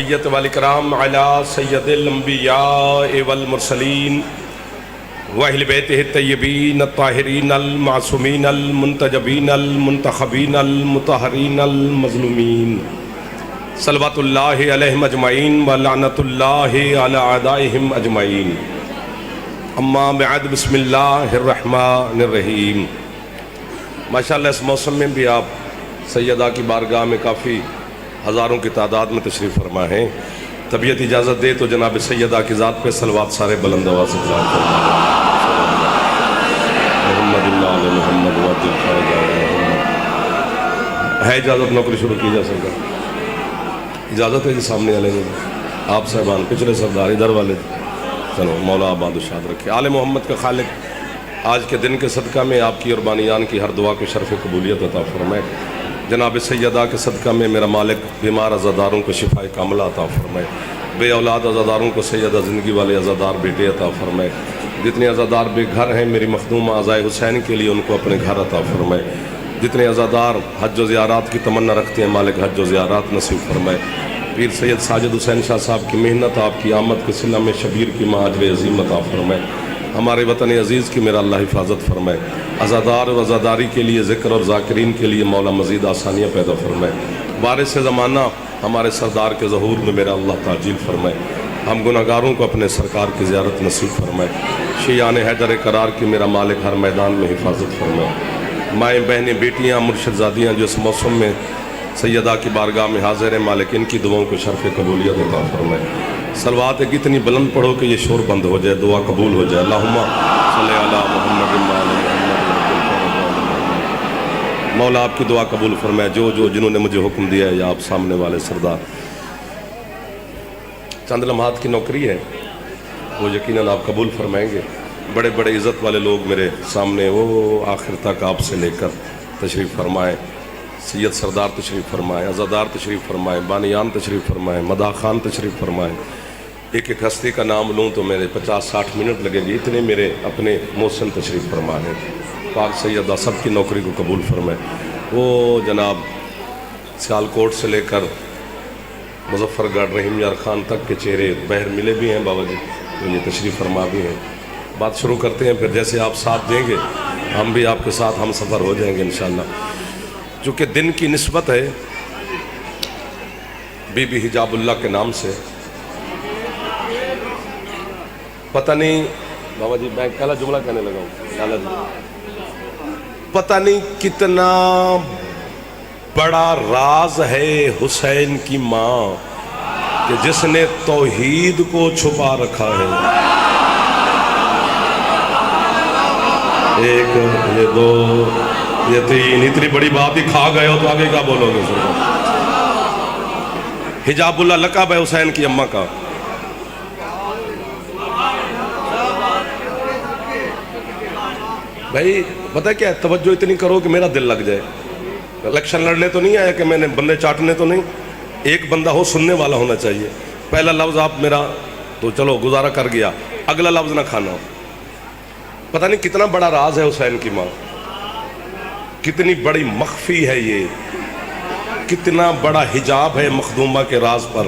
البریۃ والاکرام علی سید الانبیاء والمرسلین واہل بیتہ الطیبین الطاہرین المعصومین المنتجبین المنتخبین المطہرین المظلومین صلوات اللہ علیہم اجمعین ولعنۃ اللہ علی اعدائہم اجمعین۔ اما بعد، بسم اللہ الرحمن الرحیم۔ ماشاءاللہ اس موسم میں بھی آپ سیدہ کی بارگاہ میں کافی ہزاروں کی تعداد میں تشریف فرما ہیں۔ طبیعت اجازت دے تو جناب سیدہ کی ذات پہ صلوات سارے بلند آواز سے پڑھیں۔ محمد ہے اجازت نوکری شروع کی جا سکتا؟ اجازت ہے جی، سامنے والے نے آپ صاحبان پچھلے سردار ادھر والے، چلو مولا آباد و شاد رکھے۔ آل محمد کا خالق آج کے دن کے صدقہ میں آپ کی اور بانیان کی ہر دعا کو شرف قبولیت عطا فرمائے۔ جناب سیدہ کے صدقہ میں میرا مالک بیمار عزاداروں کو شفاء کاملہ عطا فرمائے، بے اولاد عزاداروں کو سیدہ زندگی والے عزادار بیٹے عطا فرمائے، جتنے عزادار بے گھر ہیں میری مخدومہ عزائے حسین کے لیے ان کو اپنے گھر عطا فرمائے، جتنے عزادار حج و زیارات کی تمنا رکھتے ہیں مالک حج و زیارات نصیب فرمائے۔ پیر سید ساجد حسین شاہ صاحب کی محنت آپ کی آمد کے صلہ میں شبیر کی ماجر عظیم عطا فرمائے، ہمارے وطن عزیز کی میرا اللہ حفاظت فرمائے، عزادار و عزاداری کے لیے ذکر اور ذاکرین کے لیے مولا مزید آسانیاں پیدا فرمائے، وارث زمانہ ہمارے سردار کے ظہور میں میرا اللہ تعجیل فرمائے، ہم گناہگاروں کو اپنے سرکار کی زیارت نصیب فرمائے، شیعان حیدر قرار کی میرا مالک ہر میدان میں حفاظت فرمائے، مائیں بہنیں بیٹیاں مرشد زادیاں جو اس موسم میں سیدہ کی بارگاہ میں حاضر ہیں مالک ان کی دعاؤں کو شرف قبولیت عطا فرمائے۔ صلوات ایک اتنی بلند پڑھو کہ یہ شور بند ہو جائے، دعا قبول ہو جائے۔ اللہم صلی علی محمد مولا آپ کی دعا قبول فرمائے۔ جو جنہوں نے مجھے حکم دیا ہے یا آپ سامنے والے سردار، چند لمحات کی نوکری ہے وہ یقیناً آپ قبول فرمائیں گے۔ بڑے بڑے عزت والے لوگ میرے سامنے وہ آخر تک آپ سے لے کر تشریف فرمائیں، سید سردار تشریف فرمائیں، عزادار تشریف فرمائیں، بانیان تشریف فرمائیں، مداح خان تشریف فرمائیں۔ ایک ایک ہستی کا نام لوں تو میرے 50-60 منٹ لگیں گے، اتنے میرے اپنے محسن تشریف فرما ہیں۔ پاک سیدہ سب کی نوکری کو قبول فرمائے۔ وہ جناب سیالکوٹ سے لے کر مظفر گڑھ رحیم یار خان تک کے چہرے بہر ملے بھی ہیں بابا جی، تو یہ تشریف فرما بھی ہیں۔ بات شروع کرتے ہیں، پھر جیسے آپ ساتھ دیں گے ہم بھی آپ کے ساتھ ہم سفر ہو جائیں گے انشاءاللہ۔ چونکہ دن کی نسبت ہے بی بی حجاب اللہ کے نام سے، پتہ نہیں بابا جی میں پہلا جملہ کہنے لگا ہوں، پتہ نہیں کتنا بڑا راز ہے حسین کی ماں کہ جس نے توحید کو چھپا رکھا ہے۔ ایک، یہ دو، یہ تین، اتنی بڑی بات ہی کھا گئے ہو تو آگے کیا بولو گے؟ حجاب اللہ لقب ہے حسین کی اماں کا۔ بھائی پتہ کیا ہے، توجہ اتنی کرو کہ میرا دل لگ جائے۔ الیکشن لڑنے تو نہیں آیا کہ میں نے بندے چاٹنے تو نہیں، ایک بندہ ہو سننے والا ہونا چاہیے۔ پہلا لفظ آپ میرا تو چلو گزارا کر گیا، اگلا لفظ نہ کھانا۔ پتہ نہیں کتنا بڑا راز ہے حسین کی ماں، کتنی بڑی مخفی ہے، یہ کتنا بڑا حجاب ہے مخدومہ کے راز پر،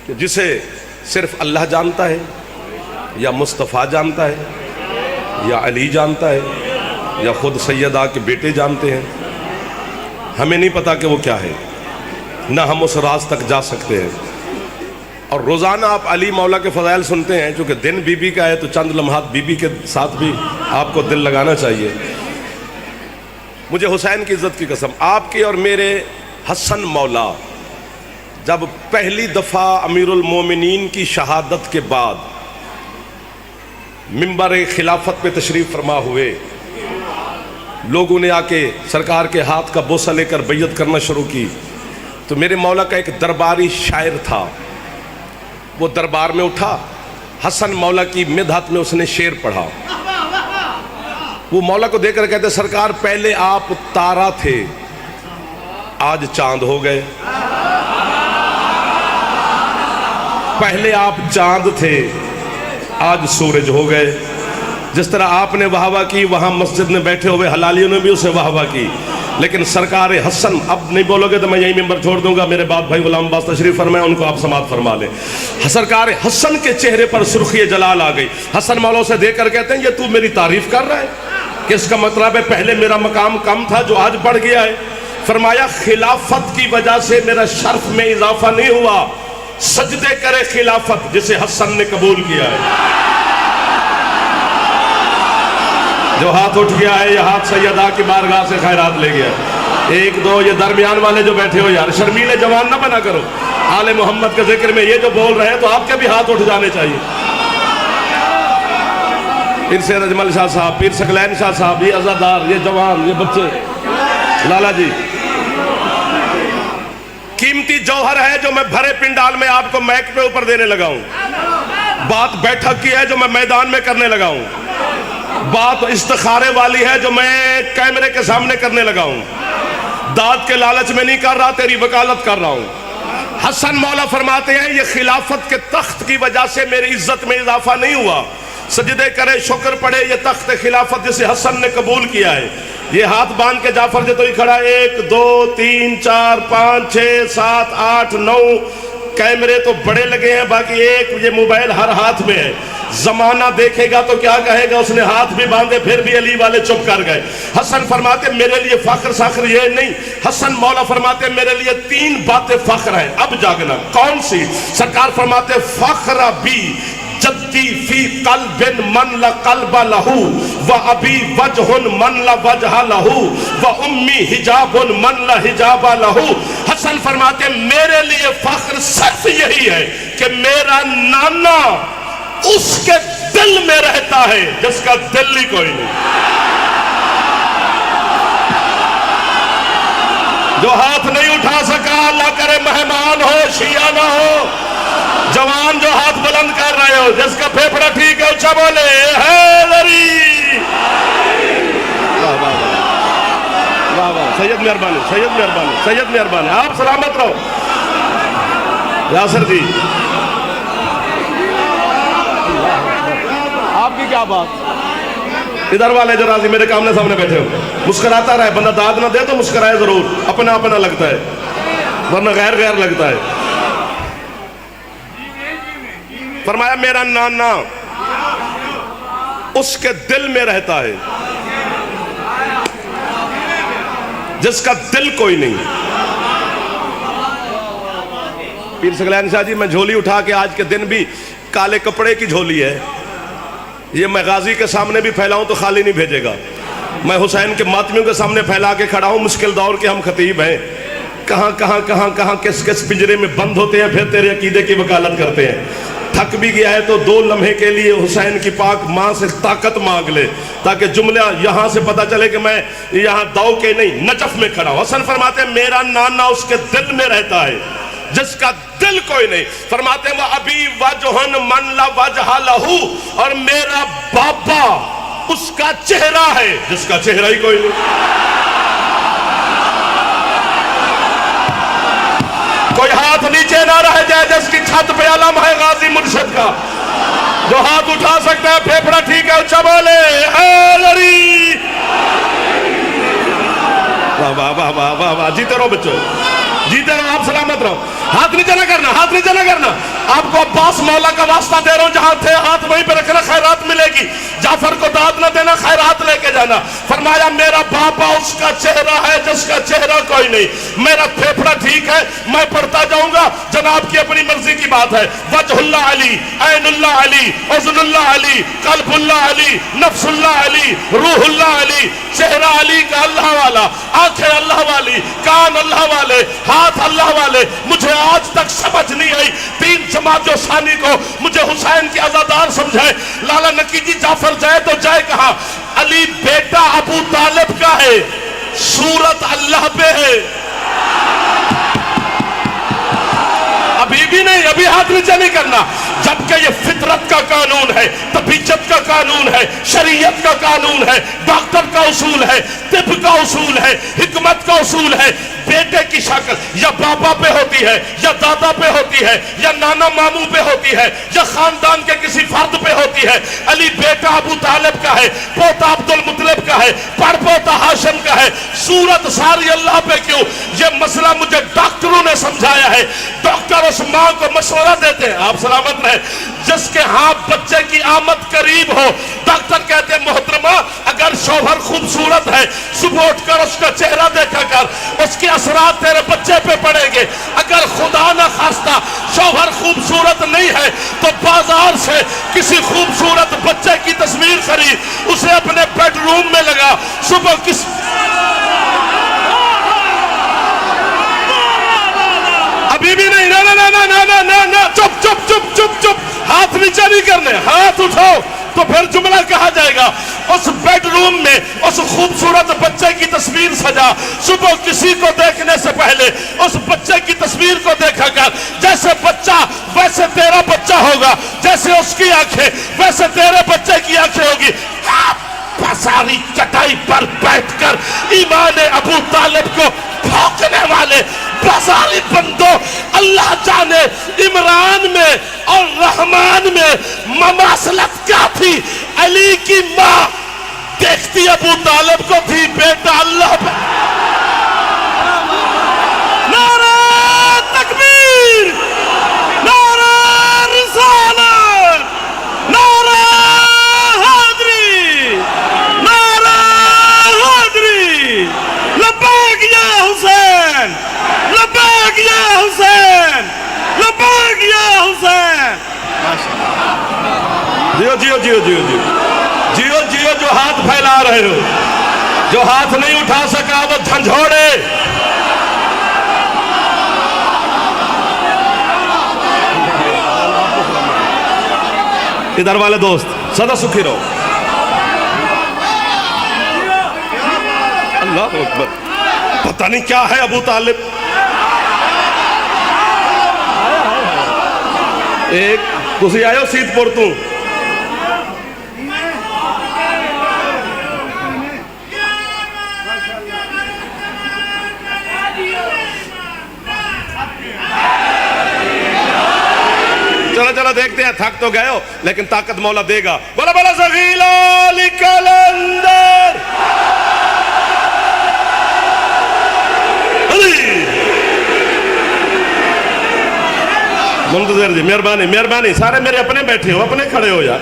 کہ جسے صرف اللہ جانتا ہے یا مصطفیٰ جانتا ہے یا علی جانتا ہے یا خود سیدہ کے بیٹے جانتے ہیں، ہمیں نہیں پتا کہ وہ کیا ہے، نہ ہم اس راز تک جا سکتے ہیں۔ اور روزانہ آپ علی مولا کے فضائل سنتے ہیں، چونکہ دن بی بی کا ہے تو چند لمحات بی بی کے ساتھ بھی آپ کو دل لگانا چاہیے۔ مجھے حسین کی عزت کی قسم، آپ کے اور میرے حسن مولا جب پہلی دفعہ امیر المومنین کی شہادت کے بعد منبر خلافت پہ تشریف فرما ہوئے، لوگوں نے آ کے سرکار کے ہاتھ کا بوسہ لے کر بیعت کرنا شروع کی، تو میرے مولا کا ایک درباری شاعر تھا، وہ دربار میں اٹھا، حسن مولا کی مدحت میں اس نے شعر پڑھا۔ وہ مولا کو دیکھ کر کہتے سرکار پہلے آپ تارا تھے آج چاند ہو گئے، پہلے آپ چاند تھے آج سورج ہو گئے۔ جس طرح آپ نے واہ واہ کی، وہاں مسجد میں بیٹھے ہوئے حلالیوں نے بھی اسے واہ واہ کی۔ لیکن سرکار حسن، اب نہیں بولوگے تو میں یہی ممبر چھوڑ دوں گا، میرے باپ بھائی غلام عباس تشریف فرمائیں، ان کو آپ سماعت فرما لیں۔ سرکار حسن کے چہرے پر سرخی جلال آ گئی۔ حسن مولا سے دیکھ کر کہتے ہیں یہ تو میری تعریف کر رہا ہے؟ کہ اس کا مطلب ہے پہلے میرا مقام کم تھا جو آج بڑھ گیا ہے۔ فرمایا خلافت کی وجہ سے میرا شرف میں اضافہ نہیں ہوا، سجدے کرے خلافت جسے حسن نے قبول کیا ہے۔ جو ہاتھ اٹھ گیا ہے یہ ہاتھ سیدہ کی بارگاہ سے خیرات لے گیا ہے۔ ایک دو یہ درمیان والے جو بیٹھے ہو یار شرمیلے جوان نہ بنا کرو، آل محمد کے ذکر میں یہ جو بول رہے ہیں تو آپ کے بھی ہاتھ اٹھ جانے چاہیے۔ پیر سید اجمل شاہ صاحب، پیر ثقلین شاہ صاحب، یہ عزادار، یہ جوان، یہ بچے، لالا جی، قیمتی جوہر ہے جو میں بھرے پنڈال میں آپ کو میک پہ اوپر دینے لگا ہوں، بات بیٹھک کی ہے جو میں میدان میں کرنے لگا ہوں، بات استخارے والی ہے جو میں کیمرے کے سامنے کرنے لگا ہوں، داد کے لالچ میں نہیں کر رہا، تیری وکالت کر رہا ہوں۔ حسن مولا فرماتے ہیں یہ خلافت کے تخت کی وجہ سے میری عزت میں اضافہ نہیں ہوا، سجدے کرے شکر پڑے یہ تخت خلافت جسے حسن نے قبول کیا ہے۔ یہ ہاتھ باندھ کے جعفر جو تو ہی کھڑا، 1 2 3 4 5 6 7 8 9 کیمرے تو بڑے لگے ہیں، باقی ایک یہ موبائل ہر ہاتھ میں ہے۔ زمانہ دیکھے گا تو کیا کہے گا اس نے ہاتھ بھی باندھے پھر بھی علی والے چپ کر گئے۔ حسن فرماتے میرے لیے فخر ساخر یہ نہیں، حسن مولا فرماتے میرے لیے 3 باتیں فخر ہیں، اب جاگنا۔ کون سی؟ سرکار فرماتے فخر بھی جدی فی قلب من لا قلب لہو و ابی وجہ من لا وجہ لہو و امی حجاب من لا حجاب لہو۔ حسن فرماتے میرے لیے فخر صرف یہی ہے کہ میرا نانا اس کے دل میں رہتا ہے جس کا دل ہی کوئی نہیں۔ جو ہاتھ نہیں اٹھا سکا اللہ کرے مہمان ہو شیعہ نہ ہو، جوان جو ہاتھ بلند کر رہے ہو جس کا پھیپھڑا ٹھیک ہے اچھا بولے حیدری۔ واہ واہ، سید مہربانی، سید مہربانی، سید مہربانی، آپ سلامت رہو۔ یاسر جی آپ کی کیا بات؟ ادھر والے جو راضی میرے کامنے سامنے بیٹھے ہو، مسکراتا رہے، بندہ داد نہ دے تو مسکرائے ضرور، اپنا اپنا لگتا ہے ورنہ غیر غیر لگتا ہے۔ فرمایا میرا نانا اس کے دل میں رہتا ہے جس کا دل کوئی نہیں۔ پیر ثقلین شاہ جی میں جھولی اٹھا کے آج کے دن بھی کالے کپڑے کی جھولی ہے، یہ میں غازی کے سامنے بھی پھیلاؤں تو خالی نہیں بھیجے گا، میں حسین کے ماتمیوں کے سامنے پھیلا کے کھڑا ہوں، مشکل دور کے ہم خطیب ہیں، کہاں کہاں کہاں کہاں کس کس پنجرے میں بند ہوتے ہیں، پھر تیرے عقیدے کی وکالت کرتے ہیں۔ تھک بھی گیا ہے تو 2 لمحے کے لیے حسین کی پاک ماں سے طاقت مانگ لے تاکہ جملہ یہاں سے پتا چلے کہ میں یہاں داؤ کے نہیں نجف میں کھڑا ہوں۔ حسن فرماتے ہیں میرا نانا اس کے دل میں رہتا ہے جس کا دل کوئی نہیں۔ فرماتے ہیں وہ ابھی وجہ من لا وجہ لہو، اور میرا بابا اس کا چہرہ ہے جس کا چہرہ ہی کوئی نہیں۔ کوئی ہاتھ نیچے نہ رہ جائے جس کی چھت پہ علم ہے غازی مرشد کا، جو ہاتھ اٹھا سکتا ہے پھیپھڑا ٹھیک ہے اچھا بولے حیدری۔ واہ واہ واہ واہ واہ واہ، جیتے رہو بچوں، جیتے رہو، آپ سلامت رہو، ہاتھ نیچے نہ کرنا، ہاتھ نیچے نہ کرنا۔ آپ کو عباس مولا کا واسطہ دے رہا ہوں، جہاں تھے ہاتھ وہیں پہ رکھنا، خیرات ملے گی۔ جعفر کو داد نہ دینا، خیرات لے کے جانا۔ فرمایا میرا باپا اس کا چہرہ ہے جس کا چہرہ کوئی نہیں، میرا پھیپھڑا ٹھیک ہے، میں پڑھتا جاؤں گا، جناب کی اپنی مرضی کی بات ہے۔ وجہ اللہ علی، عین اللہ علی، اذن اللہ علی، قلب اللہ علی، نفس اللہ علی، روح اللہ علی، چہرہ علی کا اللہ والا، آنکھیں اللہ والی، کان اللہ والے، ہاتھ اللہ والے۔ مجھے آج تک سمجھ نہیں آئی 3 جماعت جو ثانی کو مجھے حسین کی عزادار سمجھائے۔ لالا نکی جی جعفر جائے تو جائے کہاں؟ علی بیٹا ابو طالب کا ہے، صورت اللہ پہ ہے۔ ابھی بھی نہیں، ابھی ہاتھ نیچے نہیں کرنا۔ جبکہ یہ فطرت کا قانون ہے، طبیعت کا قانون ہے، شریعت کا قانون ہے، ڈاکٹر کا اصول ہے، طب کا اصول ہے، حکمت کا اصول ہے۔ بیٹے کی شکل یا بابا پہ ہوتی ہے، یا دادا پہ ہوتی ہے، یا نانا ماموں پہ ہوتی ہے، یا خاندان کے کسی فرد پہ ہوتی ہے۔ علی بیٹا ابو طالب کا ہے، پوتا عبد المطلب کا ہے، پڑپوتا ہاشم کا ہے، صورت ساری اللہ پہ کیوں؟ یہ مسئلہ مجھے ڈاکٹروں نے سمجھایا ہے۔ ڈاکٹر اس ماں کو مشورہ دیتے ہیں، آپ سلامت رہیں، جس کے ہاں بچے کی آمد قریب ہو، ڈاکٹر کہتے ہیں محترمہ اگر شوہر خوبصورت ہے صبح اٹھ کر اس کا چہرہ دیکھا کر، اس کے اثرات تیرے بچے پہ پڑیں گے۔ اگر خدا نہ خواستہ شوہر خوبصورت نہیں ہے تو بازار سے کسی خوبصورت بچے کی تصویر خرید، اسے اپنے بیڈ روم میں لگا، صبح کس ابھی بھی نہیں، نا نا نا نا نا نا نا، چپ چپ چپ چپ چپ، ہاتھ نیچے نہیں کرنے، ہاتھ اٹھاؤ تو پھر جملہ کہا جائے گا۔ اس بیڈ روم میں اس خوبصورت بچے کی تصویر سجا، صبح کسی کو دیکھنے سے پہلے اس بچے کی تصویر کو دیکھا کر، جیسے بچہ ویسے تیرا بچہ ہوگا، جیسے اس کی آنکھیں ویسے تیرے بچے کی آنکھیں ہوگی۔ ساری چٹائی پر بیٹھ کر ایمان ابو طالب کو پھونکنے والے بازاری بندوں، اللہ جانے عمران میں اور رحمان میں مماثلت کیا تھی۔ علی کی ماں دیکھتی ابو طالب کو تھی، بیٹا اللہ پہ۔ نعرہ تکبیر، نعرہ رسالت، نعرہ حیدری، نعرہ حیدری، لبیک یا حسین، لبیک یا حسین، لبیک یا حسین۔ جیو جیو جیو جیو جیو جیو جیو، جو ہاتھ پھیلا رہے ہو، جو ہاتھ نہیں اٹھا سکا وہ جھنجھوڑے۔ ادھر والے دوست سدا سکھی رہو۔ اللہ اکبر، پتہ نہیں کیا ہے ابو طالب۔ ایک تسی آئے ہو سیت پور تو، چلو چلو دیکھتے ہیں، تھک تو گئے ہو لیکن طاقت مولا دے گا۔ بولا بولا زغیل علی کلندر، منتظر جی مہربانی مہربانی، سارے میرے اپنے بیٹھے ہو، اپنے کھڑے ہو یار۔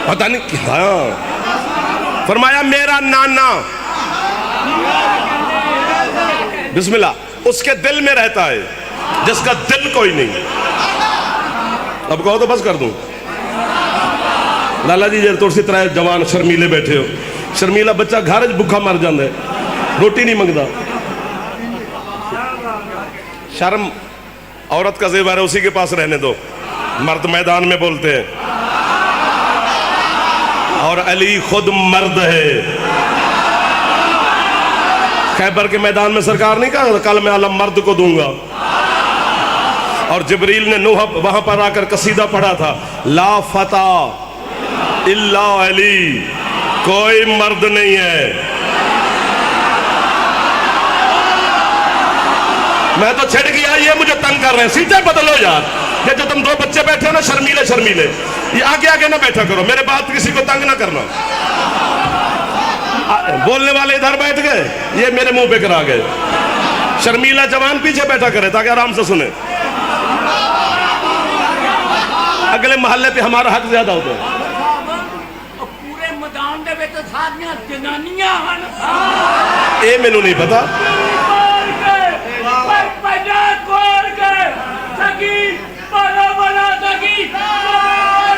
پتہ نہیں، ہاں فرمایا میرا نانا، بسم اللہ، اس کے دل میں رہتا ہے جس کا دل کوئی نہیں۔ اب کہو تو بس کر دوں۔ لالا جی جی تھوڑی سی طرح جوان شرمیلے بیٹھے ہو، شرمیلا بچہ گھر بھوکا مر جاندے، روٹی نہیں منگتا۔ شرم عورت کا زیور ہے، اسی کے پاس رہنے دو، مرد میدان میں بولتے ہیں، اور علی خود مرد ہے۔ خیبر کے میدان میں سرکار نہیں کہا کل میں علم مرد کو دوں گا، اور جبریل نے نوح وہاں پر آ کر قصیدہ پڑھا تھا، لا فتح الا علی، کوئی مرد نہیں ہے۔ میں تو چھڑ گیا، یہ مجھے تنگ کر رہے ہیں، سیٹیں بدلو یار۔ یہ جو تم دو بچے بیٹھے ہو نا شرمیلے شرمیلے، یہ آگے آگے نہ بیٹھا کرو، میرے بات کسی کو تنگ نہ کرنا۔ بولنے والے ادھر بیٹھ گئے، یہ میرے منہ پہ کرا گئے۔ شرمیلا جوان پیچھے بیٹھا کرے تاکہ آرام سے سنے۔ اگلے محلے پہ ہمارا حق زیادہ ہوتا ہے۔ پورے میدان دے وچ ساریاں جنانیاں ہن، اے مینوں نہیں پتا۔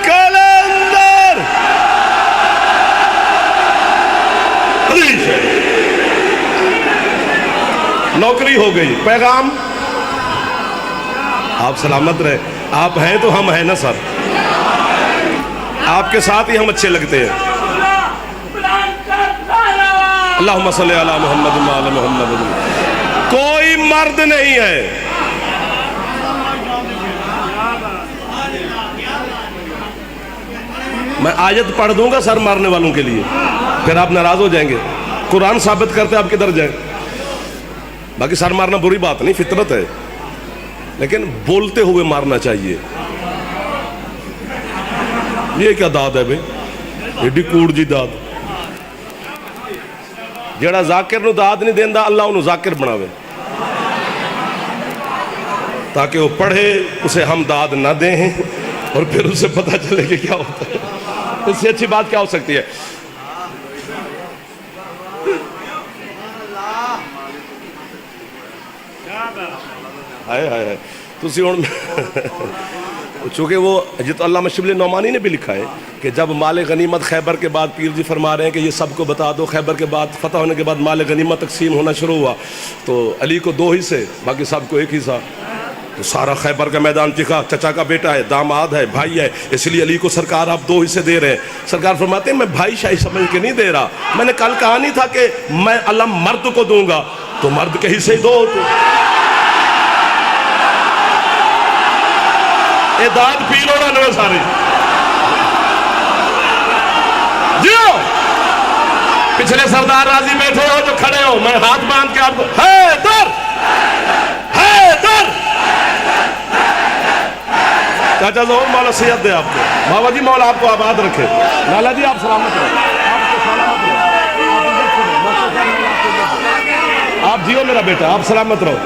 کلندر نوکری ہو گئی، پیغام آپ سلامت رہے۔ آپ ہیں تو ہم ہیں نا سر، آپ کے ساتھ ہی ہم اچھے لگتے ہیں۔ اللہم صلی علی محمد و علی محمد۔ کوئی مرد نہیں ہے میں آیت پڑھ دوں گا سر مارنے والوں کے لیے، پھر آپ ناراض ہو جائیں گے. قرآن ثابت کرتے آپ کدھر جائیں. باقی سر مارنا بری بات نہیں، فطرت ہے، لیکن بولتے ہوئے مارنا چاہیے. یہ کیا داد ہے بھئی، ایڈی کوڑ جی داد. جڑا ذاکر نو داد نہیں دیندا اللہ انہوں ذاکر بناوے تاکہ وہ پڑھے، اسے ہم داد نہ دیں اور پھر اسے پتہ چلے کہ کیا ہوتا ہے. اس سے اچھی بات کیا ہو سکتی ہے. ہائے ہائے ہائے تسی ہن چونکہ وہ جت علامہ شبلی نعمانی نے بھی لکھا ہے کہ جب مال غنیمت خیبر کے بعد پیر جی فرما رہے ہیں کہ یہ سب کو بتا دو، خیبر کے بعد فتح ہونے کے بعد مال غنیمت تقسیم ہونا شروع ہوا تو علی کو 2 حصے، باقی سب کو 1 حصہ. تو سارا خیبر کا میدان چکھا، چچا کا بیٹا ہے، داماد ہے، بھائی ہے، اس لیے علی کو سرکار آپ 2 حصے دے رہے ہیں. سرکار فرماتے ہیں میں بھائی شاہی سمجھ کے نہیں دے رہا، میں نے کل کہا نہیں تھا کہ میں علم مرد کو دوں گا تو مرد کے حصے 2 ہوتے. داد پی لو نہ سارے جیو. پچھلے سردار راضی بیٹھے ہو جو کھڑے ہو، میں ہاتھ باندھ کے آپ کو حیدر حیدر. چاچا ظہور مولا صحت دے آپ کو، بابا جی مولا آپ کو آباد رکھے، لالا جی آپ سلامت رہو، آپ جیو میرا بیٹا، آپ سلامت رہو.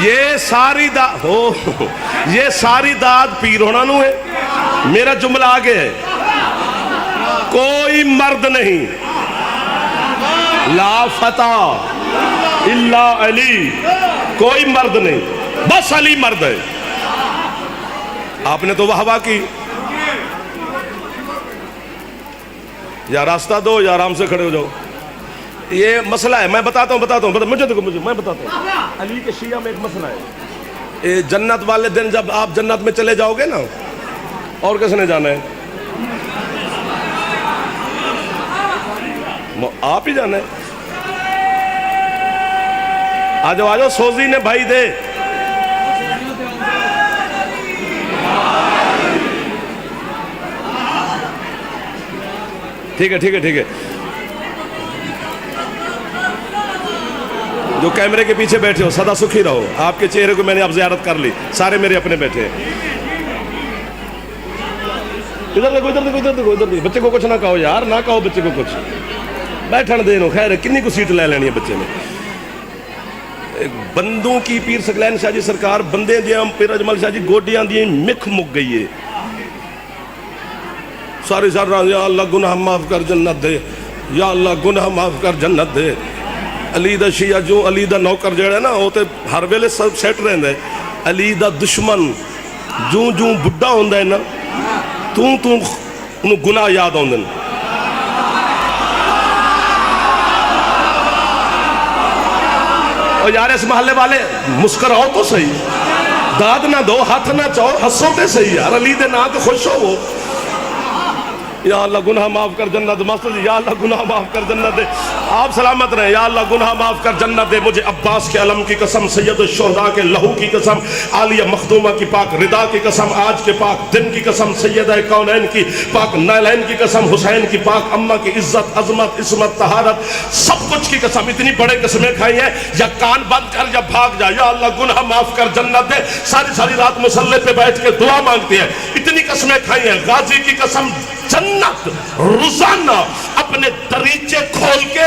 یہ ساری داد پیر ہونا نو ہے. میرا جملہ آگے ہے، کوئی مرد نہیں لا فتح الا علی، کوئی مرد نہیں، بس علی مرد ہے. آپ نے تو واہ واہ کی، یا راستہ دو یا آرام سے کھڑے ہو جاؤ. یہ مسئلہ ہے، میں بتاتا ہوں مجھے دیکھو، میں بتاتا ہوں. علی کے شیعہ میں ایک مسئلہ ہے، جنت والے دن جب آپ جنت میں چلے جاؤ گے نا، اور کس نے جانا ہے؟ آپ ہی جانا ہے. آجاؤ سوزی نے بھائی دے. ٹھیک ہے جو کیمرے کے پیچھے بیٹھے ہو سدا سکھی رہو. آپ کے چہرے کو میں نے اب زیارت کر لی، سارے میرے اپنے بیٹھے. ادھر دیکھو بچے کو کچھ نہ کہو یار، نہ کہو بچے کو کچھ، بیٹھن دینو. خیر کنی کو سیٹ لے لینی ہے بچے نے. بندوں کی پیر سکلین شاہ جی سرکار بندے دیاں پیر اجمل شاہ جی گوڈیاں دیاں مکھ مک گئی ہے. ساری یا اللہ گناہ معاف کر جنت دے، یا اللہ گناہ معاف کر جنت دے. علی دا شیعہ جو علی دا نوکر جڑا ہے نا وہ تے ہر ویلے سب سیٹ رہندا ہے. علی دا دشمن جو بڈھا ہوندا ہے نا انہوں گناہ یاد آؤندے نے. اور یار اس محلے والے مسکراؤ تو صحیح، داد نہ دو، ہاتھ نہ چاہو، ہنسو تے صحیح یار. علی دے نا تے خوش ہو وہ. یا اللہ گناہ معاف کر جنت دے. ماسٹر جی یا اللہ گناہ معاف کر جنت دے. آپ سلامت رہیں. یا اللہ گناہ معاف کر جنت دے. مجھے عباس کے علم کی قسم، سید الشہداء کے لہو کی قسم، عالیہ مخدومہ کی پاک ردا کی قسم، آج کے پاک دن کی قسم، سیدہ کونین کی پاک نائلین کی قسم، حسین کی پاک امہ کی عزت عظمت عصمت طہارت سب کچھ کی قسم. اتنی بڑے قسمیں کھائی ہیں، یا کان بند کر یا بھاگ جا. یا اللہ گناہ معاف کر جنت دے. ساری رات مصلی پہ بیٹھ کے دعا مانگتی ہے. اتنی قسمیں کھائی ہیں. غازی کی قسم جنت روزانہ اپنے دریچے کھول کے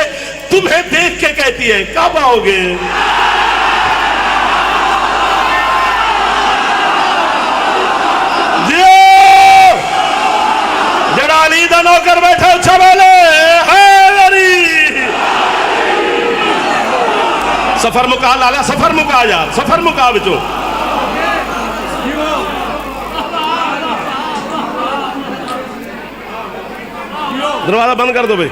تمہیں دیکھ کے کہتی ہے کب آؤ گے. جڑا علی دا نوکر بیٹھا اچھا بولے سفر مکا لالا، سفر مکا یار، سفر مکا بچو. دروازہ بند کر دو بھئی.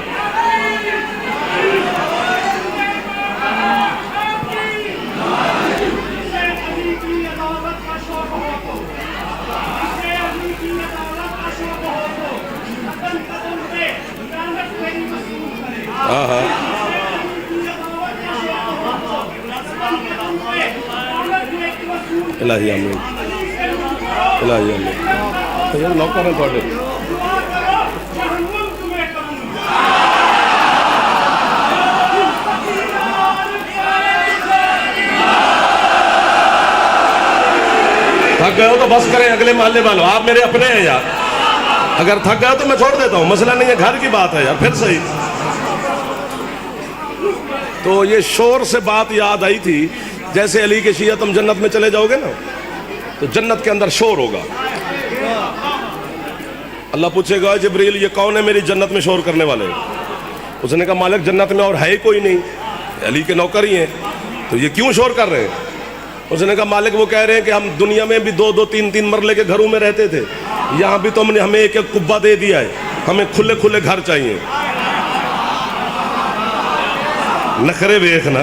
الہی آمین الہی آمین یہ نوکر ہیں تھوڑے تھک گئے ہو تو بس کریں اگلے محلے والوں آپ میرے اپنے ہیں یار اگر تھک گئے تو میں چھوڑ دیتا ہوں مسئلہ نہیں ہے گھر کی بات ہے یار پھر صحیح تو یہ شور سے بات یاد آئی تھی جیسے علی کے شیعہ تم جنت میں چلے جاؤ گے نا تو جنت کے اندر شور ہوگا اللہ پوچھے گا جبریل یہ کون ہے میری جنت میں شور کرنے والے اس نے کہا مالک جنت میں اور ہے ہی کوئی نہیں علی کے نوکر ہی ہیں تو یہ کیوں شور کر رہے ہیں اس نے کہا مالک وہ کہہ رہے ہیں کہ ہم دنیا میں بھی 2-2 3-3 مرلے کے گھروں میں رہتے تھے یہاں بھی تم نے ہمیں ایک ایک قبہ دے دیا ہے ہمیں کھلے کھلے گھر چاہیے نخرے دیکھنا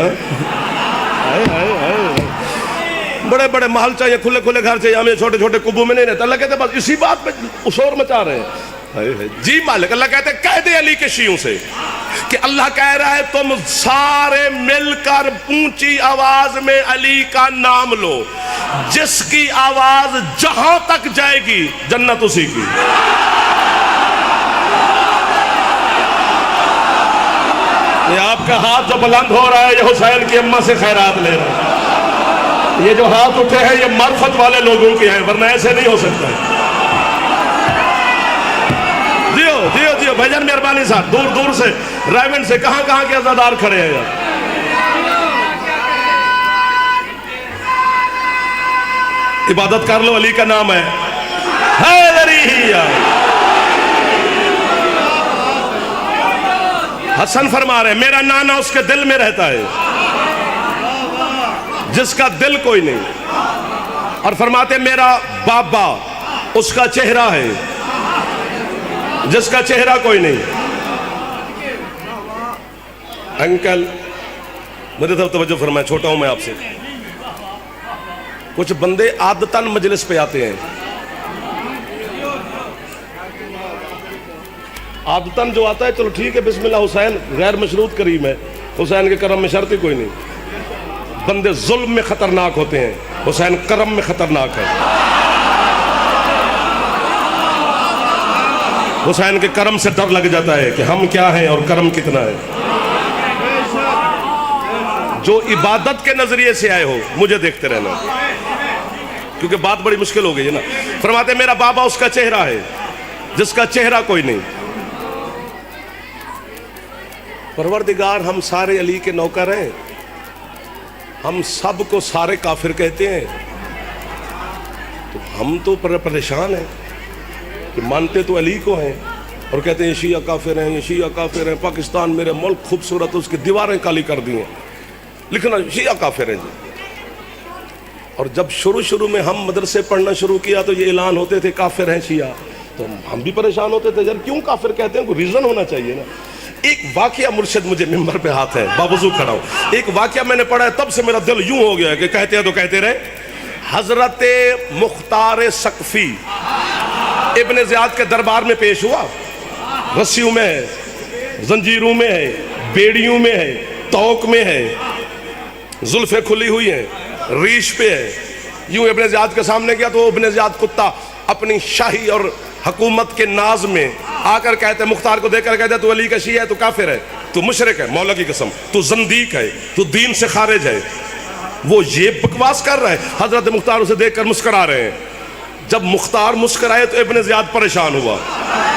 بڑے بڑے محل چاہیے کھلے کھلے گھر چاہیے ہمیں چھوٹے چھوٹے قبوں میں نہیں رہتا اللہ کہتے بس اسی بات پہ شور مچا رہے ہیں جی مالک اللہ کہتے کہہ دے علی کے شیعوں سے کہ اللہ کہہ رہا ہے تم سارے مل کر اونچی آواز میں علی کا نام لو جس کی آواز جہاں تک جائے گی جنت اسی کی یہ آپ کا ہاتھ جو بلند ہو رہا ہے یہ حسین کی اماں سے خیرات لے رہا ہے یہ جو ہاتھ اٹھے ہیں یہ معرفت والے لوگوں کے ہیں ورنہ ایسے نہیں ہو سکتا دیو دیو دیو بھجن مہربانی صاحب دور دور سے رائمنڈ سے کہاں کہاں کے عزادار کھڑے ہیں یار عبادت کر لو علی کا نام ہے حیدری حسن فرما رہے ہیں میرا نانا اس کے دل میں رہتا ہے جس کا دل کوئی نہیں اور فرماتے میرا بابا اس کا چہرہ ہے جس کا چہرہ کوئی نہیں انکل مجھے طرف توجہ فرمائے چھوٹا ہوں میں آپ سے کچھ بندے عادتاً مجلس پہ آتے ہیں عادتاً جو آتا ہے چلو ٹھیک ہے بسم اللہ حسین غیر مشروط کریم ہے حسین کے کرم میں شرط ہی کوئی نہیں بندے ظلم میں خطرناک ہوتے ہیں حسین کرم میں خطرناک ہے حسین کے کرم سے ڈر لگ جاتا ہے کہ ہم کیا ہیں اور کرم کتنا ہے جو عبادت کے نظریے سے آئے ہو مجھے دیکھتے رہنا کیونکہ بات بڑی مشکل ہو گئی ہے نا فرماتے میرا بابا اس کا چہرہ ہے جس کا چہرہ کوئی نہیں پروردگار ہم سارے علی کے نوکر ہیں ہم سب کو سارے کافر کہتے ہیں تو ہم تو پریشان ہیں کہ مانتے تو علی کو ہیں اور کہتے ہیں یہ شیعہ کافر ہیں یہ شیعہ کافر ہیں پاکستان میرے ملک خوبصورت اس کی دیواریں کالی کر دی ہیں لکھنا شیعہ کافر ہیں جی اور جب شروع میں ہم مدرسے پڑھنا شروع کیا تو یہ اعلان ہوتے تھے کافر ہیں شیعہ تو ہم بھی پریشان ہوتے تھے یار کیوں کافر کہتے ہیں کوئی ریزن ہونا چاہیے نا ایک واقعہ مرشد مجھے ممبر پہ ہاتھ ہے باوضو کھڑا ہوں ایک واقعہ میں نے پڑھا ہے تب سے میرا دل یوں ہو گیا ہے کہ کہتے ہیں تو کہتے رہے حضرت مختار سقفی ابن زیاد کے دربار میں پیش ہوا رسیوں میں ہے زنجیروں میں ہے بیڑیوں میں ہے توق میں ہے زلفیں کھلی ہوئی ہیں ریش پہ ہے یوں ابن زیاد کے سامنے گیا تو ابن زیاد کتا اپنی شاہی اور حکومت کے ناز میں آ کر کہتے مختار کو دیکھ کر کہتے تو علی کا شیعہ ہے تو کافر ہے تو مشرک ہے مولا کی قسم تو زندیق ہے تو دین سے خارج ہے وہ یہ بکواس کر رہا ہے حضرت مختار اسے دیکھ کر مسکرا رہے ہیں جب مختار مسکرائے تو ابن زیاد پریشان ہوا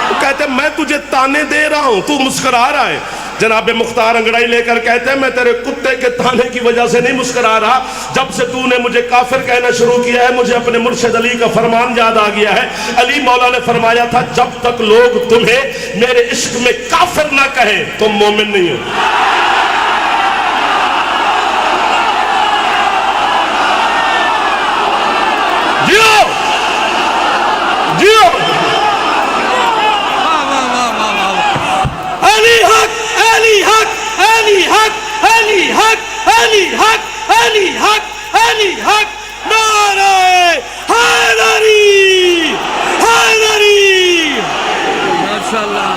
وہ کہتے ہیں میں تجھے تانے دے رہا ہوں تو مسکرا رہا ہے جناب مختار انگڑائی لے کر کہتے ہیں میں تیرے کتے کے تانے کی وجہ سے نہیں مسکرا رہا جب سے تو نے مجھے کافر کہنا شروع کیا ہے مجھے اپنے مرشد علی کا فرمان یاد آ گیا ہے علی مولا نے فرمایا تھا جب تک لوگ تمہیں میرے عشق میں کافر نہ کہیں تم مومن نہیں ہو جیو جیو علی حق علی حق علی حق علی حق علی حق علی حق علی حق نعرہ حیدری حیدری ماشاءاللہ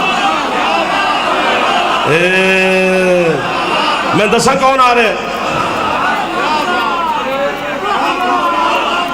میں دسا کون آ رہے ہیں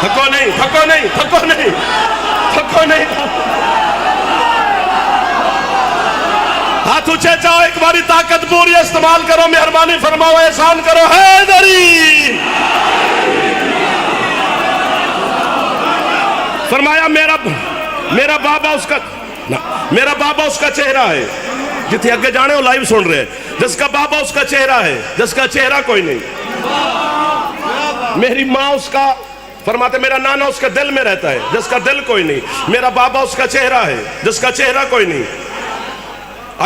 تھکو نہیں، تھکو نہیں، تھکو نہیں، تھکو نہیں. ہاتھ اونچے چاہو، ایک باری طاقت پوری استعمال کرو، مہربانی فرماؤ، احسان کرو. حیدری فرمایا میرا بابا اس کا چہرہ ہے. جتنے اگے جانے وہ لائیو سن رہے ہیں. جس کا بابا اس کا چہرہ ہے، جس کا چہرہ کوئی نہیں. میری ماں اس کا، فرماتے میرا نانا اس کا دل میں رہتا ہے، جس کا دل کوئی نہیں. میرا بابا اس کا چہرہ ہے، جس کا چہرہ کوئی نہیں.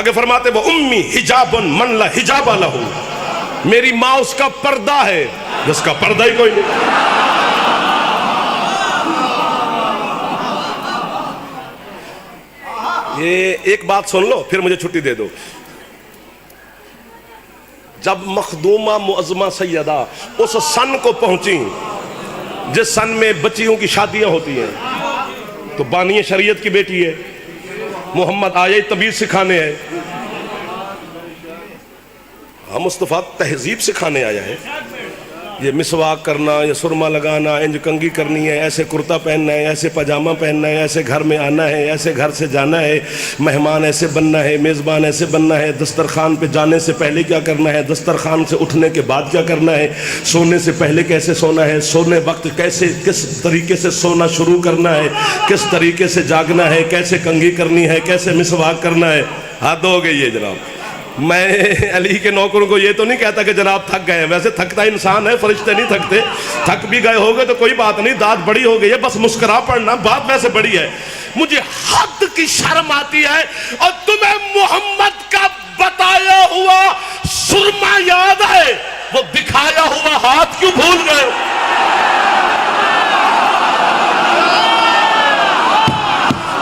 آگے فرماتے وہ امی حجاب من لا حجاب لہو. میری ماں اس کا پردہ ہے، جس کا پردہ ہی کوئی نہیں. یہ ایک بات سن لو پھر مجھے چھٹی دے دو. جب مخدومہ معظمہ سیدہ اس سن کو پہنچی جس سن میں بچیوں کی شادیاں ہوتی ہیں، تو بانی شریعت کی بیٹی ہے، محمد آیا طبیعت سکھانے ہے. ہم مصطفیٰ تہذیب سکھانے آیا ہے. یہ مسواک کرنا، یہ سرما لگانا، انج کنگھی کرنی ہے، ایسے کرتا پہننا ہے، ایسے پاجامہ پہننا ہے، ایسے گھر میں آنا ہے، ایسے گھر سے جانا ہے، مہمان ایسے بننا ہے، میزبان ایسے بننا ہے، دسترخوان پہ جانے سے پہلے کیا کرنا ہے، دسترخوان سے اٹھنے کے بعد کیا کرنا ہے، سونے سے پہلے کیسے سونا ہے، سونے وقت کس طریقے سے سونا شروع کرنا ہے، کس طریقے سے جاگنا ہے، کیسے کنگھی کرنی ہے، کیسے مسواک کرنا ہے. حد ہو گئی ہے جناب. میں علی کے نوکروں کو یہ تو نہیں کہتا کہ جناب تھک گئے ہیں. ویسے تھکتا انسان ہے، فرشتے نہیں تھکتے. تھک بھی گئے ہوگے تو کوئی بات نہیں، داد بڑی ہو گئی ہے، بس مسکرا پڑنا، بات ویسے بڑی ہے. مجھے حد کی شرم آتی ہے، اور تمہیں محمد کا بتایا ہوا سرما یاد ہے، وہ دکھایا ہوا ہاتھ کیوں بھول گئے؟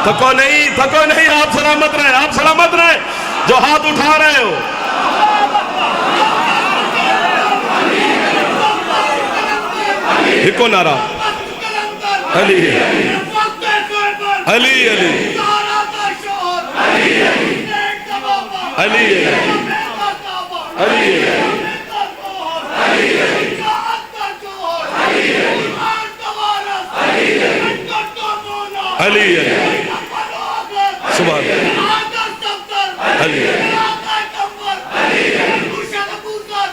تھکو نہیں، تھکو نہیں. آپ سلامت رہے، آپ سلامت رہے جو ہاتھ اٹھا رہے ہو. ایک نعرہ علی علی علی علی علی علی سبحان علی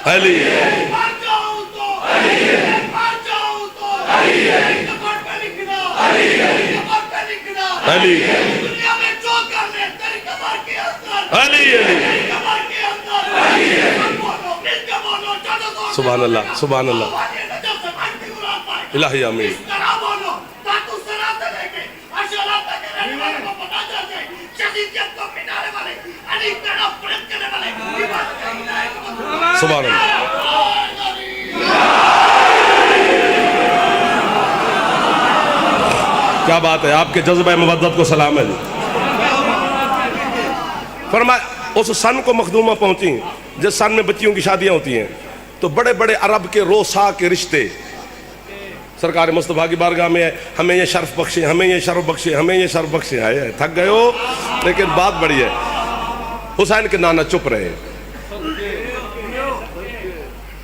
علی علی سبحان اللہ، سبحان اللہ. الہی آمین. سبحان اللہ. کیا بات ہے، آپ کے جذبہ مودت کو سلام ہے جی. فرمایا اس سن کو مخدومہ پہنچی جس سن میں بچیوں کی شادیاں ہوتی ہیں، تو بڑے بڑے عرب کے روسا کے رشتے سرکار مصطفیٰ کی بارگاہ میں ہے، ہمیں یہ شرف بخشے، ہمیں یہ شرف بخشے، ہمیں یہ شرف بخشے. ہے تھک گئے ہو، لیکن بات بڑی ہے. حسین کے نانا چپ رہے.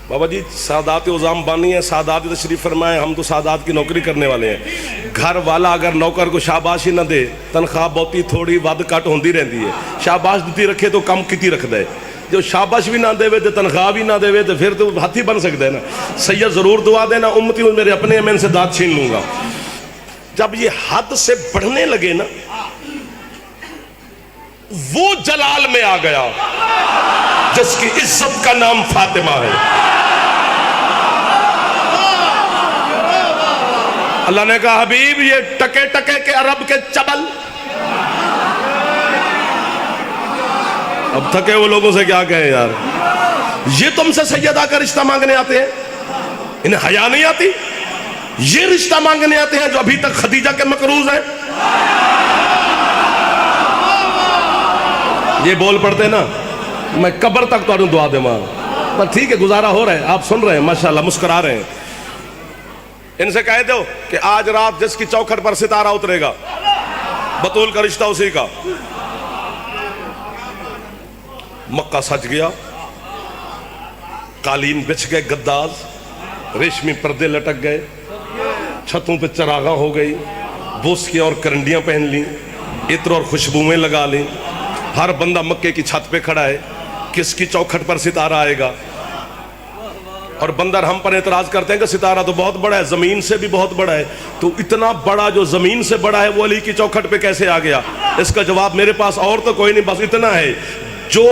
بابا جی سادات عظام بانی ہیں، سادات تشریف فرمائے، ہم تو سادات کی نوکری کرنے والے ہیں. گھر والا اگر نوکر کو شاباشی نہ دے، تنخواہ بہتی تھوڑی ود کٹ ہوندی رہتی ہے. شاباش دیتی رکھے تو کم کتی رکھ دے. جو شاباش بھی نہ دے تو تنخواہ بھی نہ دے تو پھر تو ہاتھی بن سکتا ہے نا. سید ضرور دعا دینا، امتی میرے اپنے میں ان سے داد چھین لوں گا. جب یہ حد سے بڑھنے لگے نا، وہ جلال میں آ گیا جس کی عزت کا نام فاطمہ ہے. اللہ نے کہا حبیب یہ ٹکے ٹکے کے عرب کے چبل، اب تھکے وہ لوگوں سے کیا کہیں یار، یہ تم سے سیدہ کا رشتہ مانگنے آتے ہیں، انہیں حیا نہیں آتی؟ یہ رشتہ مانگنے آتے ہیں جو ابھی تک خدیجہ کے مقروض ہیں. یہ بول پڑتے نا، میں قبر تک تو دعا دے ماں، پر ٹھیک ہے گزارا ہو رہا ہے، آپ سن رہے ہیں ماشاءاللہ، مسکرا رہے ہیں. ان سے کہہ دو کہ آج رات جس کی چوکھٹ پر ستارہ اترے گا، بطول کا رشتہ اسی کا. مکہ سج گیا، قالین بچھ گئے، گداز ریشمی پردے لٹک گئے، چھتوں پہ چراغاں ہو گئی، بوسکیاں اور کرنڈیاں پہن لیں، عطر اور خوشبوئیں لگا لیں، ہر بندہ مکے کی چھت پہ کھڑا ہے، کس کی چوکھٹ پر ستارہ آئے گا؟ اور بندر ہم پر اعتراض کرتے ہیں کہ ستارہ تو بہت بڑا ہے، زمین سے بھی بہت بڑا ہے، تو اتنا بڑا جو زمین سے بڑا ہے وہ علی کی چوکھٹ پہ کیسے آ گیا؟ اس کا جواب میرے پاس اور تو کوئی نہیں، بس اتنا ہے، جو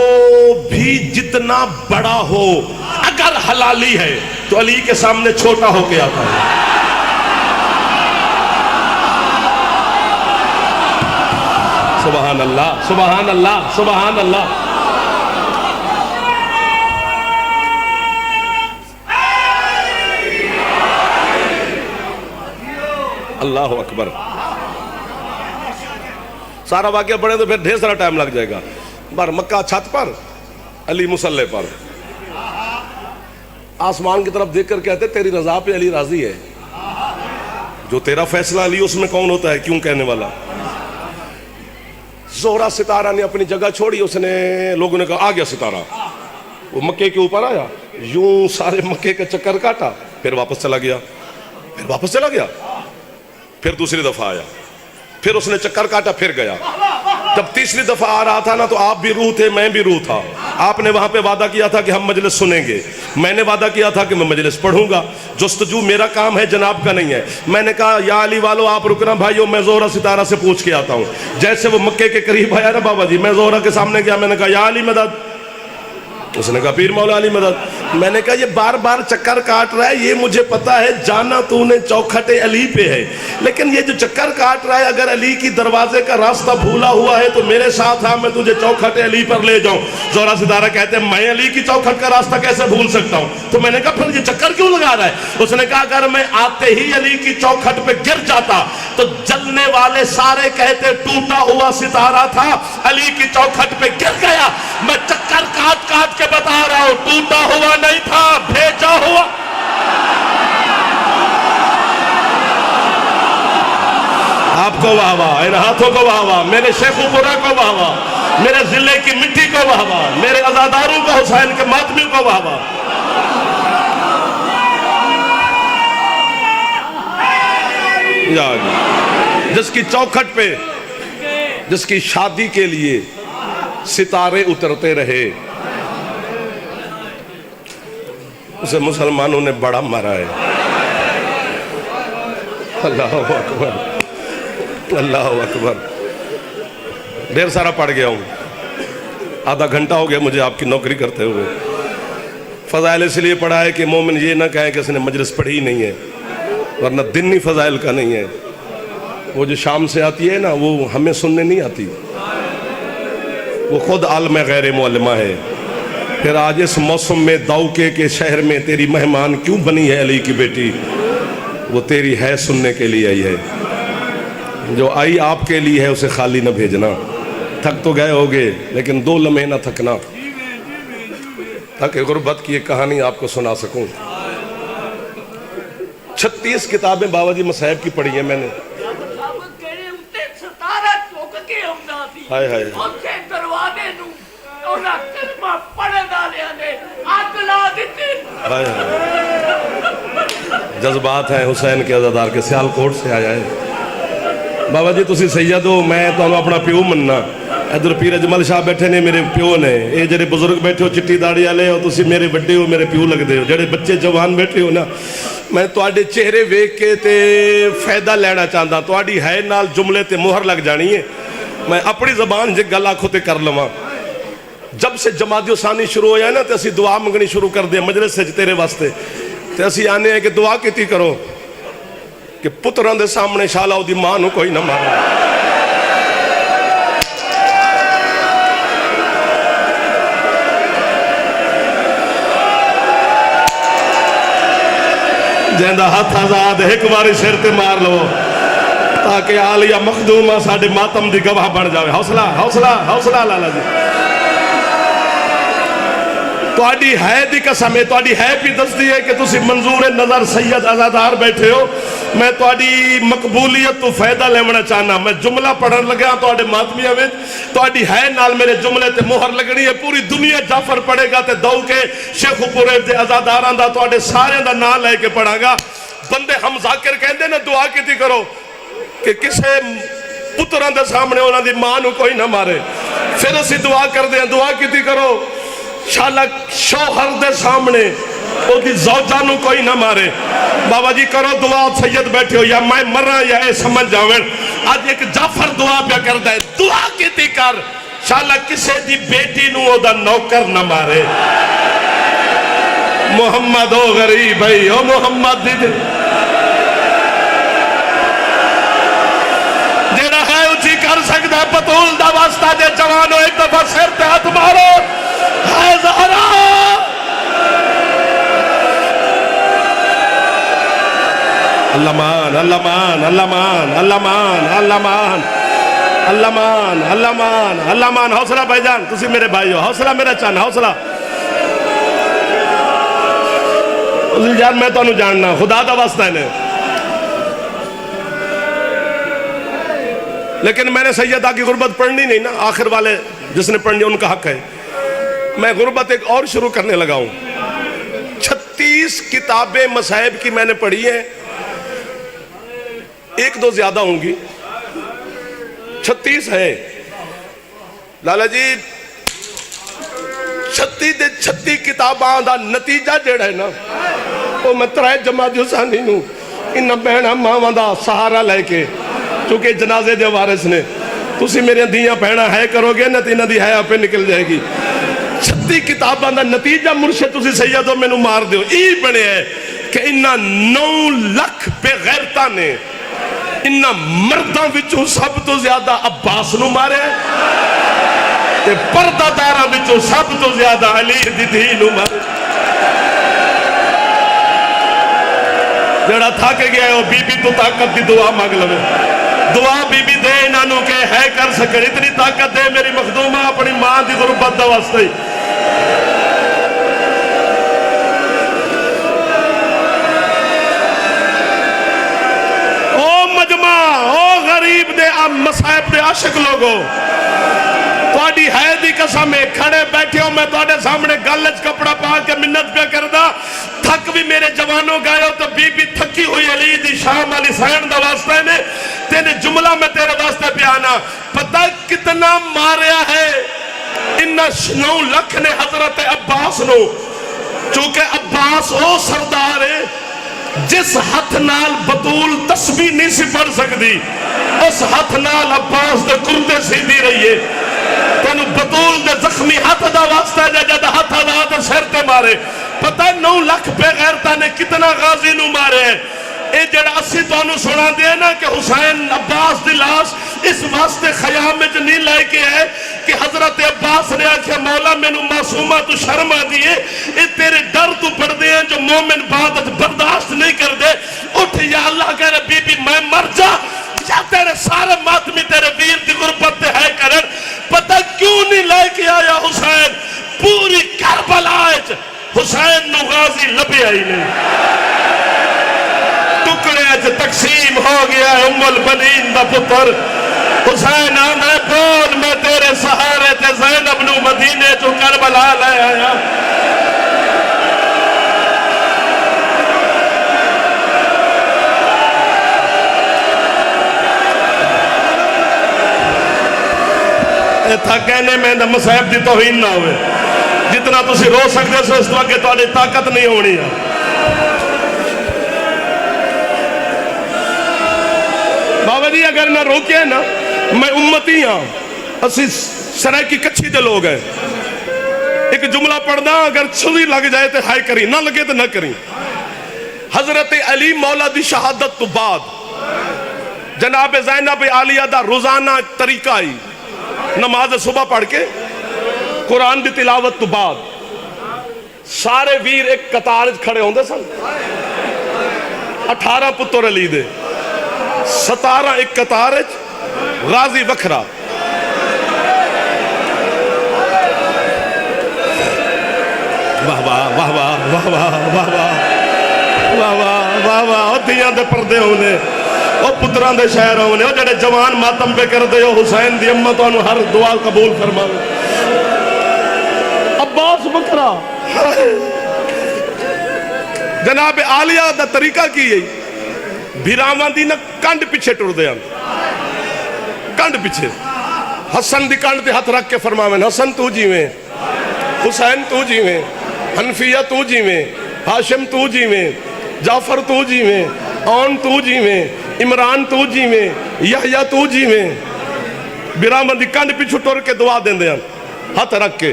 بھی جتنا بڑا ہو اگر حلالی ہے تو علی کے سامنے چھوٹا ہو کے آتا ہے۔ سبحان اللہ، سبحان اللہ، سبحان اللہ۔ اللہ اکبر۔ سارا واقعہ پڑھیں تو پھر ڈھیر سارا ٹائم لگ جائے گا۔ بار مکہ چھت پر، علی مصلی پر، آسمان کی طرف دیکھ کر کہتے تیری رضا پہ علی راضی ہے، جو تیرا فیصلہ علی اس میں کون ہوتا ہے کیوں کہنے والا؟ زہرہ ستارہ نے اپنی جگہ چھوڑی، اس نے لوگوں نے کہا آ گیا ستارہ، وہ مکے کے اوپر آیا، یوں سارے مکے کا چکر کاٹا، پھر واپس چلا گیا، پھر واپس چلا گیا، پھر دوسری دفعہ آیا، پھر اس نے چکر کاٹا، پھر گیا۔ جب تیسری دفعہ آ رہا تھا نا تو آپ بھی روح تھے، میں بھی روح تھا۔ آپ نے وہاں پہ وعدہ کیا تھا کہ ہم مجلس سنیں گے، میں نے وعدہ کیا تھا کہ میں مجلس پڑھوں گا، جستجو میرا کام ہے جناب کا نہیں ہے۔ میں نے کہا یا علی والو آپ رکنا بھائیو، میں زہرہ ستارہ سے پوچھ کے آتا ہوں۔ جیسے وہ مکے کے قریب آیا نا بابا جی، میں زہرہ کے سامنے گیا، میں نے کہا یا علی مدد، اس نے کہا پیر مولا علی مدد۔ میں نے کہا یہ بار بار چکر کاٹ رہا ہے، یہ مجھے پتا ہے جانا تو نے چوکھٹ علی پہ ہے، لیکن یہ جو چکر کاٹ رہا ہے اگر علی کی دروازے کا راستہ بھولا ہوا ہے تو میرے ساتھ میں تجھے چوکھٹ علی پر لے جاؤں۔ زہرہ ستارہ کہتے ہیں میں علی کی چوکھٹ کا راستہ کیسے بھول سکتا ہوں؟ تو میں نے کہا پھر یہ چکر کیوں لگا رہا ہے؟ اس نے کہا اگر میں آتے ہی علی کی چوکھٹ پہ گر جاتا تو جلنے والے سارے کہتے ٹوٹا ہوا ستارہ تھا، علی کی چوکھٹ پہ گر گیا۔ میں چکر کاٹ کاٹ کے بتا رہا ہوں، ٹوٹا ہوا نہیں تھا، بھیجا ہوا۔ آپ کو واہ واہ، ان ہاتھوں کو واہ واہ، میرے شیخ پورا کو واہ واہ، میرے ضلع کی مٹی کو واہ واہ، میرے عزاداروں کو، حسین کے ماتمیوں کو واہ واہ۔ جس کی چوکھٹ پہ، جس کی شادی کے لیے ستارے اترتے رہے، اسے مسلمانوں نے بڑا مارا ہے۔ اللہ اکبر، اللہ اکبر۔ ڈھیر سارا پڑھ گیا ہوں، آدھا گھنٹہ ہو گیا مجھے آپ کی نوکری کرتے ہوئے۔ فضائل اس لیے پڑھا ہے کہ مومن یہ نہ کہیں کہ اس نے مجلس پڑھی ہی نہیں ہے، ورنہ دن ہی فضائل کا نہیں ہے۔ وہ جو شام سے آتی ہے نا وہ ہمیں سننے نہیں آتی، وہ خود عالم غیر معلمہ ہے۔ پھر آج اس موسم میں دوکے کے شہر میں تیری مہمان کیوں بنی ہے علی کی بیٹی؟ وہ تیری ہے سننے کے لیے آئی ہے، جو آئی آپ کے لیے ہے اسے خالی نہ بھیجنا۔ تھک تو گئے ہوگے لیکن 2 لمحے نہ تھکنا، تاکہ غربت کی ایک کہانی آپ کو سنا سکوں۔ 36 کتابیں بابا جی مصاحب کی پڑھی ہیں میں نے۔ ہائے ہائے، جذبات ہیں حسین کے عزادار کے، سیال کوٹ سے آیا ہے۔ بابا جی تسی سید ہو، میں تو اپنا پیو مننا۔ ادھر پیر اجمل شاہ بیٹھے نے میرے پیو نے، اے جڑے بزرگ بیٹھے ہو چٹی داڑھی والے ہو، تسی میرے بڑے ہو، میرے پیو لگدے ہو۔ جڑے بچے جوان بیٹھے ہو نا، میں تواڈے چہرے ویکھ کے تے فائدہ لینا چاہتا، تواڈی ہے نال جملے تے مہر لگ جانی ہے۔ میں اپنی زبان جے گل آکھو تے کر لواں۔ جب سے جمادی ثانی شروع ہو جائے نا تے اسی دعا منگنی شروع کر دیا مجلس سے تیرے واسطے، تے اسی آنے ہیں کہ دعا کیتی کرو کہ پتران دے سامنے شالا دی ماں نو کوئی نہ مارا۔ جہندہ ہاتھ آزاد ایک باری سر تے مار لو تاکہ عالیہ مخدومہ ساڑھے ماتم دی گواہ بن جاوے۔ حوصلہ حوصلہ حوصلہ لالا جی، تواڈی ہے دی قسم ہے، تواڈی ہے بھی دستی ہے کہ تسی منظور نظر سید عزادار بیٹھے ہو۔ میں تواڈی مقبولیت تو فائدہ لیونا چاہنا، میں جملہ پڑھن لگا تواڈے ماتمیہ وچ، تواڈی ہے نال میرے جملے تے مہر لگنی ہے۔ پوری دنیا جعفر پڑھے گا تے دو کے شیخ پورے دے عزاداراں دا تواڈے سارے دا نام لے کے پڑھا گا۔ بندے ہم ذاکر کہندے نا دعا کیتی کرو کہ کسے پتران دے سامنے انہاں دی ماں نو کوئی نہ مارے. پھر اسی دعا کر دیں دعا کیتی کرو شالا شوہر دے سامنے او دی زوجہ نو کوئی نہ مارے. بابا جی کرو دعا سید بیٹھے ہو یا میں مرا یا اے سمجھ جاویں. آج ایک جعفر دعا پہ کردا ہے دعا کیتی کر شالا کسے دی بیٹی نو او دا نوکر نہ مارے. محمد او غریب ہے او محمد دی جیڑا ہے اچھی کر سکتا ہے بطول دا واسطہ دے جوانو ایک دفعہ سر تے ہاتھ مارو. ہے زہرا اللہ مان اللہ مان اللہ مان اللہ مان اللہ مان اللہ مان اللہ مان اللہ مان. حوصلہ بھائی جان تسی میرے بھائی ہو حوصلہ میرا چاند حوصلہ. یار میں تو انہوں جاننا خدا دا واسطہ ہے لیکن میں نے سیدہ کی غربت پڑھنی نہیں نا. آخر والے جس نے پڑھنی ان کا حق ہے. میں غربت ایک اور شروع کرنے لگا ہوں. 36 کتابیں مصائب کی میں نے پڑھی ہیں. ایک دو زیادہ ہوں گی 36 ہے لالا جی. 36 کتاباں دا نتیجہ جڑا ہے نا وہ میں ترائے جماعت حسانی نو انہاں بہناں ماواں دا سہارا لے کے چونکہ جنازے دے وارث نے تسی میرے دیاں بہناں ہے کرو گے نہ تینہ دی حیا پہ نکل جائے گی. 36 کتاباں دا نتیجہ مرشد تسی سیدوں میں نو مار دیو. ای بنے ہے کہ انہاں 9 لاکھ بے غیرتاں نے انہاں مرداں وچوں سب تو زیادہ عباس نو مارے تے پردہ داراں وچوں سب تو زیادہ علی دی دھی نو مارے. جڑا تھا کے گیا ہے وہ بی بی تو طاقت دی دعا مانگ لوے. دعا بی بی دے انہوں کہ ہے کر سکے اتنی طاقت دے میری مخدومہ اپنی ماں دی غربت دا واسطہ ہی. او مجمع او غریب دے مصائب دے عاشق لوگو تواڈی ہے دی قسم ہے کھڑے بیٹھے ہو میں تواڈے سامنے گلچ کپڑا پا کے منت پہ کردا. تھک بھی میرے جوانوں گئے ہو تو بی بی تھکی ہوئی علی دی شام علی سین دا واسطہ نے تینے جملہ میں تیرے واسطے پیانا. پتہ کتنا ماریا ہے انہا 9 لاکھ نے حضرت عباس نو چونکہ عباس او سردار ہے جس ہاتھ نال بطول تسبیح نہیں سی پڑھ سکتی اس ہاتھ نال عباس دے کردے سی دی رہی ہے. تینو بطول دے زخمی ہاتھ دا واسطہ جا جا ہاتھ دا دے سر تے مارے. پتہ ہے 9 لاکھ بے غیرتاں نے کتنا غازی نو مارے ہیں. اے جڑا اسی تو انہوں سنا دیا نا کہ حسین عباس دی لاش اس واسطے خیام میں جو نہیں لائے کے ہے کہ حضرت عباس نے آکھیا مولا میں نو معصومہ تو شرم آ دیئے اے تیرے ڈر تو پڑھ دے ہیں جو مومن بادت برداشت نہیں کر دے. اٹھ یا اللہ کہہ رہے بی بی میں مر جا یا تیرے سارے ماتمی تیرے ویر دی غربت تے ہے کرن. پتہ کیوں نہیں لائے کے آیا حسین پوری کربلا حسین نو غازی لبے آئی نہیں. ٹکڑے اچھ تقسیم ہو گیا ام البنین دا پتر حسین آنے بول میں تیرے سہارے تے زینب نو مدینے جو کربلا لے آیا. تھا کہنے میں مصائب دی توہین نہ ہوئے جتنا تسی رو سکتے سو اس وقت کہ تواڈی طاقت نہیں ہونی ہے. بابا جی اگر نہ روکے نا میں امتی ہاں اسی سرائے کی کچھی دے لوگ ہیں. ایک جملہ پڑھنا اگر چھلی لگ جائے تو ہائے کریں نہ لگے تو نہ کریں. حضرت علی مولا دی شہادت تو بعد جناب زینب عالیہ دا روزانہ طریقہ آئی نماز صبح پڑھ کے قرآن دی تلاوت تو بعد سارے ویر ایک قطار کھڑے ہوں دے سن. 18 پتر علی دے 17 ایک قطار غازی وکھرا. واہ واہ واہ واہ واہ واہ واہ واہ واہ واہ واہ دیاں دے پردے ہونے او پتران دے شہر ہونے او جڑے جوان ماتم پہ کر دے او حسین دی امت انہوں ہر دعا قبول فرما. عباس بکرا جناب عالیہ دا طریقہ کی ہے بھراواں دی نہ کنڈ پیچھے ٹر دے کنڈ پیچھے حسن دی کنڈ تے ہاتھ رکھ کے فرماویں حسن تو جیویں حسین تو جیویں حنفیہ تو جیویں ہاشم تو جیویں جعفر تو جیویں اون تو جیویں عمران تو جیویں یحییٰ تو جیویں بھراواں دی کنڈ پیچھے ٹر کے دعا دیندے ہیں ہاتھ رکھ کے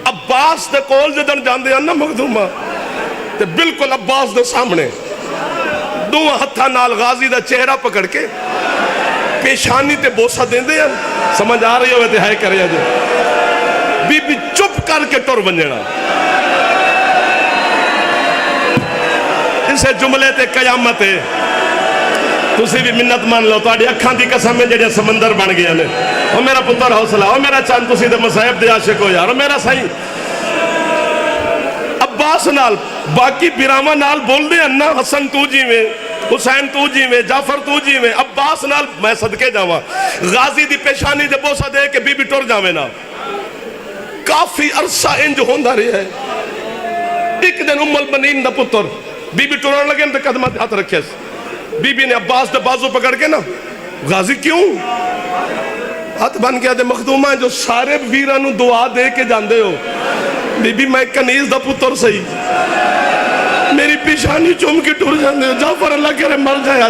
عباس دے کول جدن جاندے ہیں نا مخدومہ تے بالکل عباس دے سامنے دو ہتھاں نال غازی دا چہرہ پکڑ کے پیشانی تے بوسہ دیندے ہیں سمجھ آ رہی ہوئے تے ہائے کریا جے بی بی چپ کر کے ٹر بنجنا اسے جملے تے قیامت ہے تسی بھی منت مان لو تواڈی اکھاں دی قسم ہے جڑے سمندر بن گئے نے او میرا پتر حوصلہ او میرا چاند تسی تے مصائب دے عاشق ہو یار او میرا سائیں عباس نال باقی بھراواں نال بول دے نا حسن تو جیویں حسین تو جیویں جعفر تو جیویں عباس نال میں صدقے جاواں غازی دی پیشانی دے بوسہ دے کے بی بی ٹر جاویں نا کافی عرصہ انج ہوندا رہیا ہے ایک دن ام البنین دا پتر بی بی ٹرن لگے تے قدمہ تے ہاتھ رکھے بی بی نے عباس دے بازو پکڑ کے نا غازی کیوں ہاتھ بن گیا دے مخدومہ جو سارے ویراں نو دعا دے کے جاندے ہو بی بی میں کنیز دا پتر سہی میری پیشانی چوم کی ٹر جاندے ہو جعفر اللہ کرے مر جائے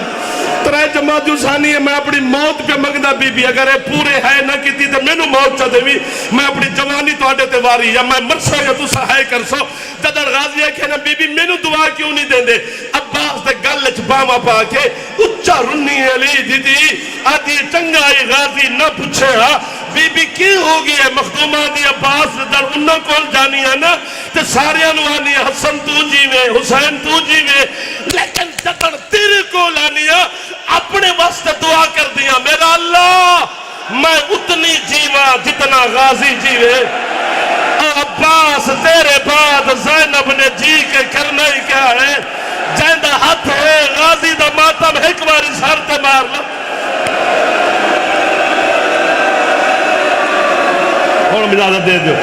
ترائے جماعت جو ثانی ہے میں اپنی موت پہ مگدہ بی بی اگر اے پورے ہے نہ کیتی تے میں نو موت چاہ دے بھی میں اپنی جوانی تو آٹے تے واری یا میں مرسا یا تو سہائے کر سو جدر غازی ہے کہ نا بی بی میں نو دعا کیوں نہیں دیں دے عباس دے گلچ باما پا کے اچھا رنی علی دیدی آدھی چنگائی غازی نہ پوچھے ہاں بی بی کی ہوگی ہے مخدومہ دی عباس در انہوں کول جانی ہے نا تے سارے انوانی ہے حسن تو جیویں حسین تو جیویں لیکن جدر تیرے کول آنی ہے اپنے واسطے دعا کر دیا میرا اللہ میں اتنی جیوا جتنا غازی جیوے عباس تیرے بعد زینب نے جی کے کرنا ہی کیا ہے جیندہ ہاتھ ہے غازی دا ماتم ایک باری سارتے مار لو ہون اجازت دے دیو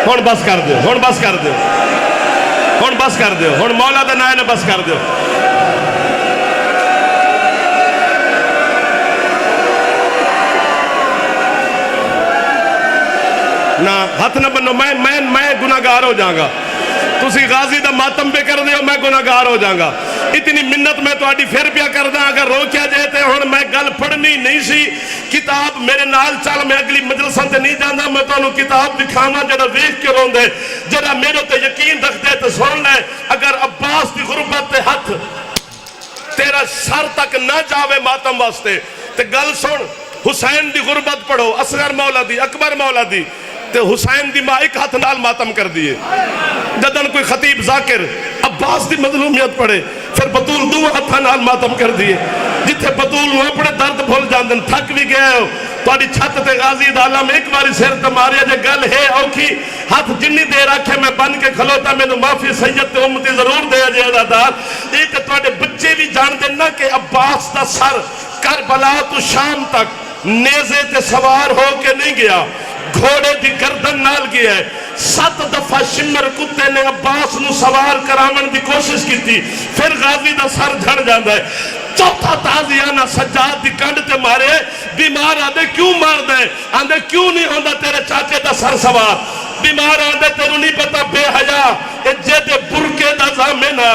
ہون بس کر دیو ہون بس کر دیو ہون بس کر دیو ہون مولا دے نائے نے بس کر دیو نہ ہاتھ نہ بنو میں گناہگار ہو جاؤں گا تسی غازی دا ماتم پہ کر دے ہو میں گناہگار ہو جاؤں گا اتنی منت میں تو آڈی پھر پیا کر دا اگر رو کیا جاتے ہوں میں گل پڑھنی نہیں سی کتاب میرے نال چال میں اگلی مجلسوں تے نہیں جاندہ میں تو انہوں کتاب دکھانا جڑا ویک کے رون دے جڑا میرے تے یقین رکھ دے تے سن لے اگر عباس دی غربت تے ہاتھ تیرا سر تک نہ جاوے ماتم واسطے تے گل سن حسین دی غربت پڑھو اصغر مولا دی اکبر مولا دی تے حسین دی ماں ایک ہاتھ نال ماتم کر دیئے جدن کوئی خطیب ذاکر عباس دی مظلومیت پڑھے پھر بطول دو ہاتھ نال ماتم کر دیئے جتھے بطول وہ اپنے درد بھول جاندن تھک بھی گئے ہو تو آڑی چھت تے غازی دالا میں ایک باری سیر تمہاریا جے گل ہے اوکھی ہاتھ جنی دے رکھے میں بن کے کھلوتا میں نو معافی سید تے امتی ضرور دے جے عدادار ایک تو بچے بھی جان دینا کہ عباس دا سر کربلا تو شام تک نیزے تے سوار ہو کے نہیں گیا گھوڑے دی گردن نال گیا ہے 7 دفعہ شمر کتے نے عباس نو سوار کراون دی کوشش کی تھی پھر غازی دا سر جھڑ جاندہ ہے چوتھا تازیانہ سجاد دی کنڈ تے مارے بیمار آدھے کیوں مار دے آدھے کیوں نہیں ہوندہ تیرے چاچے دا سر سوار بیمار آدھے تیرو نہیں پتا بے حیا اجے دے برکے دا زامنہ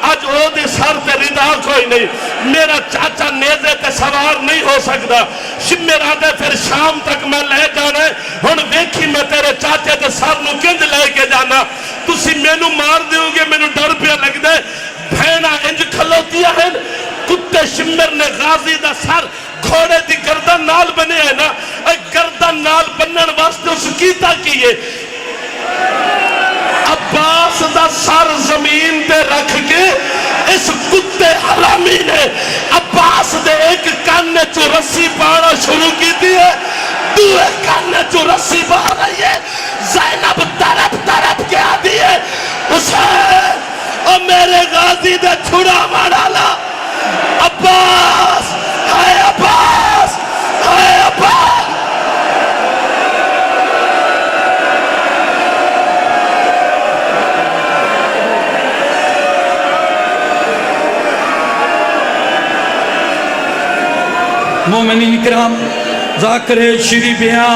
آج او دے سر تے ردا کوئی نہیں میرا چاچا نیزے تے سوار نہیں ہو سکتا شمیر آدھے پھر شام تک میں لے جانا ہے ہن ویکھی میں تیرے چاچے تے سر نو کنج لے کے جانا تسی میں نو مار دیو گے میں نو ڈر پیا لگ دے بھینا انج کھلوتیا ہے کتے شمیر نے غازی دا سر گھوڑے دی گردن نال بنے ہے نا گردن نال بنن واسطے اس کیتا کیے عباس دا سر زمین تے رکھ کے اس کتے حرامی نے عباس دے ایک کاننے چو رسی پانا شروع کی دیئے دوے کاننے چو رسی پا رہی ہے زینب طرف طرف کیا دیئے اسے او میرے غازی دے چھڑا مارالا عباس ہائے عباس ہائے عباس مومنین کرام ذاکر شریفیاں